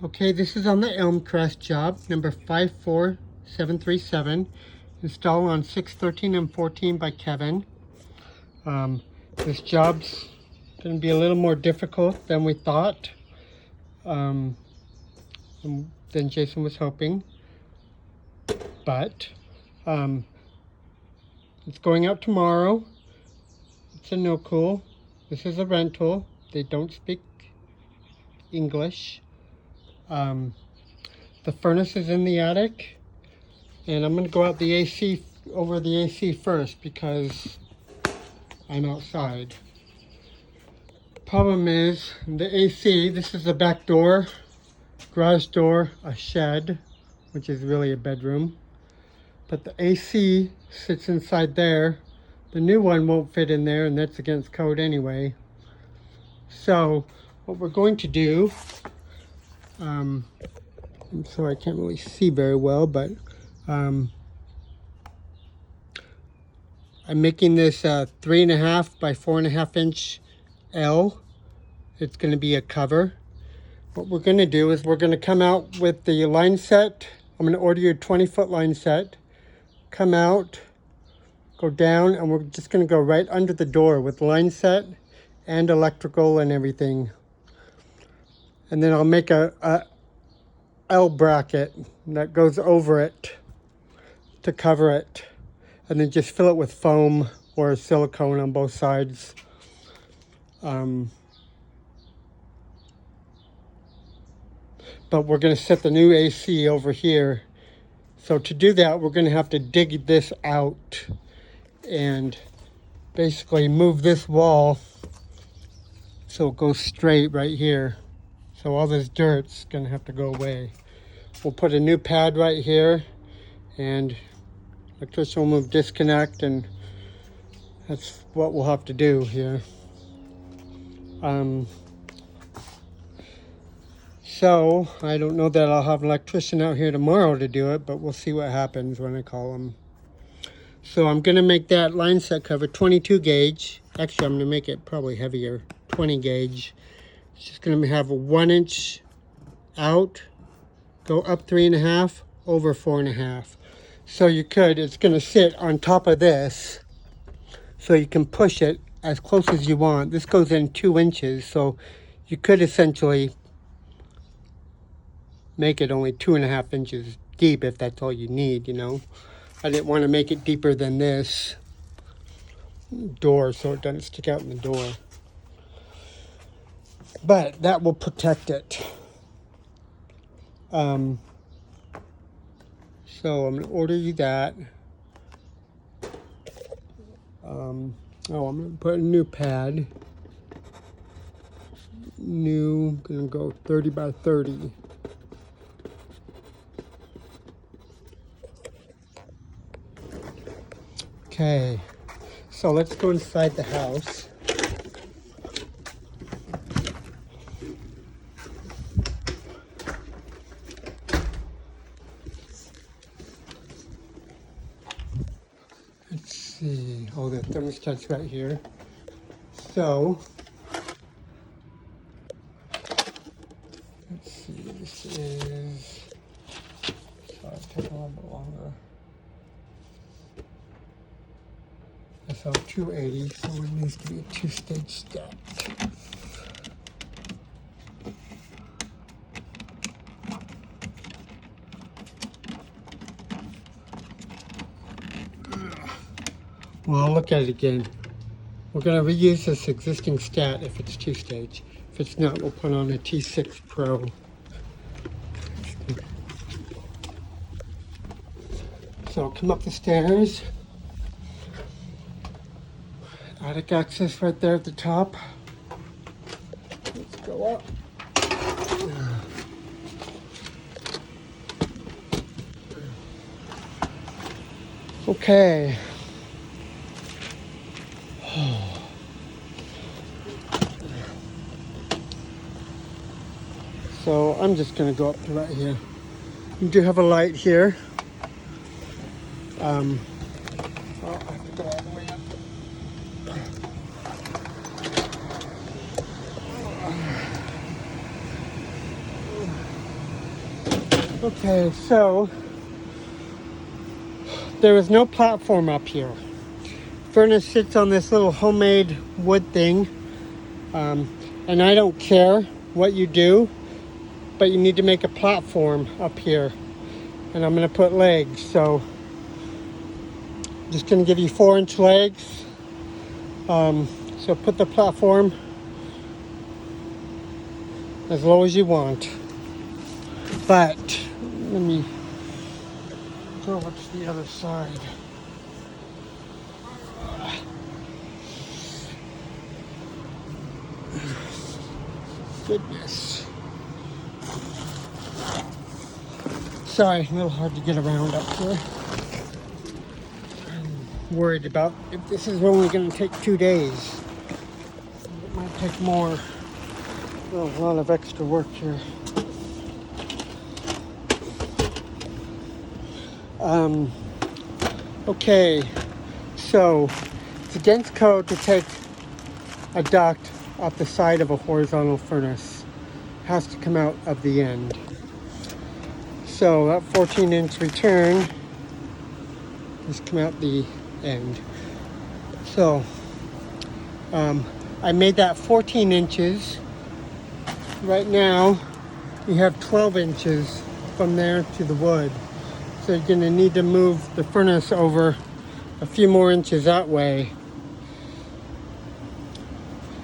Okay, this is on the Elmcrest job, number 54737, installed on 6/13 and 14 by Kevin. This job's going to be a little more difficult than we thought, than Jason was hoping, but it's going out tomorrow. It's a no-cool. This is a rental. They don't speak English. The furnace is in the attic, and I'm going to go out the AC over the AC first because I'm outside. Problem is the AC, this is the back door, garage door, a shed, which is really a bedroom, but the AC sits inside there. The new one won't fit in there, and that's against code anyway. So what we're going to do, I'm sorry I can't really see very well, but I'm making this 3.5 by 4.5 inch L. It's going to be a cover. What we're going to do is we're going to come out with the line set. I'm going to order you a 20-foot line set. Come out, go down, and we're just going to go right under the door with line set and electrical and everything. And then I'll make a L bracket that goes over it to cover it, and then just fill it with foam or silicone on both sides. But we're going to set the new AC over here. So to do that, we're going to have to dig this out and basically move this wall so it goes straight right here. So all this dirt's going to have to go away. We'll put a new pad right here, and electrician will move disconnect, and that's what we'll have to do here. So I don't know that I'll have an electrician out here tomorrow to do it, but we'll see what happens when I call him. So I'm going to make that line set cover 22 gauge. Actually, I'm going to make it probably heavier, 20 gauge. It's just going to have a 1 inch out, go up 3.5, over 4.5. So you could, it's going to sit on top of this, so you can push it as close as you want. This goes in 2 inches, so you could essentially make it only 2.5 inches deep if that's all you need, you know. I didn't want to make it deeper than this door so it doesn't stick out in the door. But that will protect it. So I'm going to order you that. I'm going to put a new pad. New, going to go 30 by 30. Okay, so let's go inside the house. Let's see, oh, the thermostat's right here. So, let's see, this is, so it'll take a little bit longer. So 280, so it needs to be a 2-stage stack. Well, I'll look at it again. We're going to reuse this existing stat if it's 2-stage. If it's not, we'll put on a T6 Pro. So come up the stairs. Attic access right there at the top. Let's go up. Okay. So I'm just going to go up to right here. We do have a light here. Oh, I have to go all the way up. Okay, so there is no platform up here. Furnace sits on this little homemade wood thing, and I don't care what you do, but you need to make a platform up here, and I'm going to put legs. So just going to give you 4-inch legs. So put the platform as low as you want, but let me go up to the other side. Goodness. Sorry, a little hard to get around up here. I'm worried about if this is only going to take 2 days. It might take more. Oh, a lot of extra work here. Okay, so it's against code to take a duct off the side of a horizontal furnace. It has to come out of the end. So that 14-inch return just come out the end. So I made that 14 inches. Right now you have 12 inches from there to the wood. So you're going to need to move the furnace over a few more inches that way.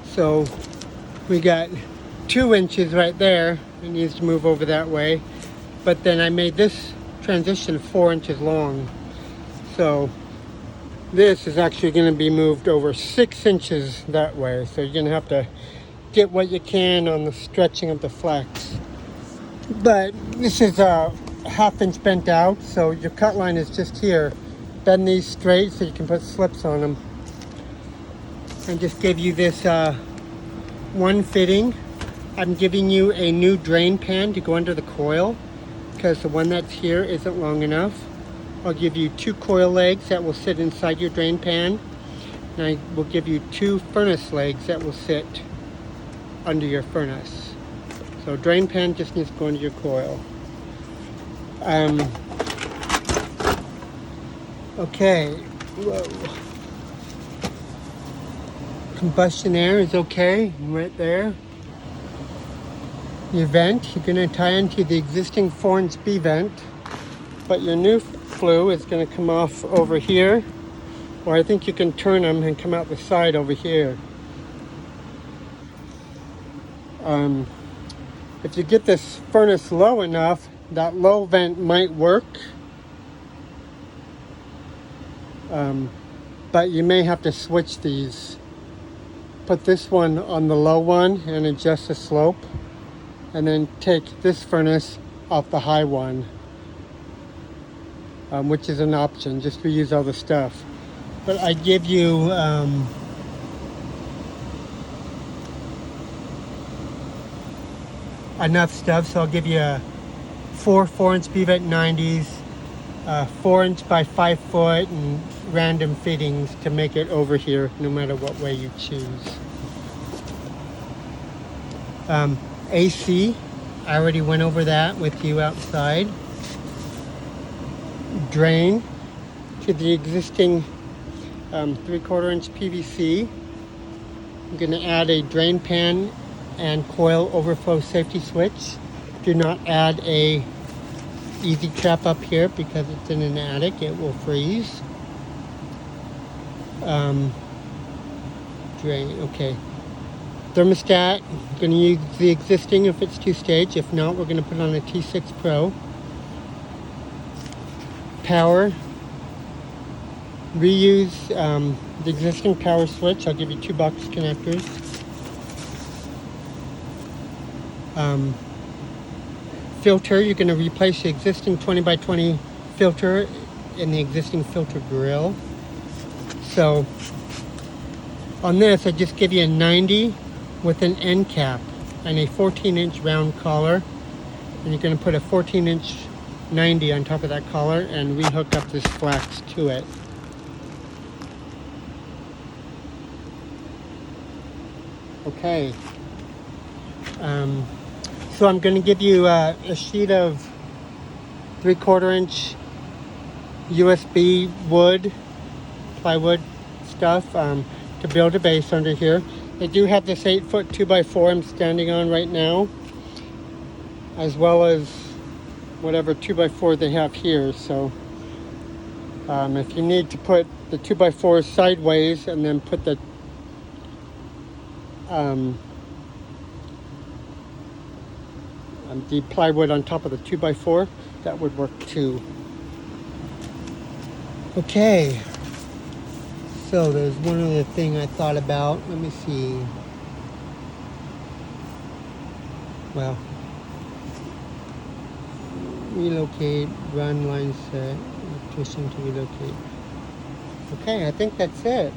So we got 2 inches right there. It needs to move over that way. But then I made this transition 4 inches long. So this is actually going to be moved over 6 inches that way. So you're going to have to get what you can on the stretching of the flex. But this is a 1/2 inch bent out, so your cut line is just here. Bend these straight so you can put slips on them. And just give you this one fitting. I'm giving you a new drain pan to go under the coil because the one that's here isn't long enough. I'll give you 2 coil legs that will sit inside your drain pan, and I will give you 2 furnace legs that will sit under your furnace. So drain pan just needs to go into your coil. Okay, whoa. Combustion air is okay, right there. Your vent, you're going to tie into the existing 4-inch B vent, but your new flue is going to come off over here, or I think you can turn them and come out the side over here. If you get this furnace low enough, that low vent might work, but you may have to switch these. Put this one on the low one and adjust the slope, and then take this furnace off the high one, which is an option, just reuse all the stuff. But I give you enough stuff, so I'll give you a 4-inch B-vent 90s, 4-inch by 5 foot, and random fittings to make it over here no matter what way you choose. AC, I already went over that with you outside. Drain to the existing 3/4 inch PVC. I'm going to add a drain pan and coil overflow safety switch. Do not add a easy trap up here because it's in an attic, it will freeze. Drain, okay. Thermostat, I'm going to use the existing if it's 2-stage. If not, we're going to put on a T6 Pro. Power, reuse the existing power switch. I'll give you 2 box connectors. Filter, you're going to replace the existing 20x20 filter in the existing filter grill. So on this, I just give you a 90 with an end cap and a 14-inch round collar, and you're going to put a 14-inch 90 on top of that collar and rehook up this flex to it. Okay. So I'm going to give you a sheet of 3/4 inch USB wood, plywood stuff to build a base under here. They do have this 8-foot 2x4 I'm standing on right now, as well as whatever 2x4 they have here. So if you need to put the 2x4 sideways and then put the plywood on top of the 2x4, that would work too. Okay, so there's one other thing I thought about. Let me see. Well, relocate, run line set, electrician to relocate. Okay, I think that's it.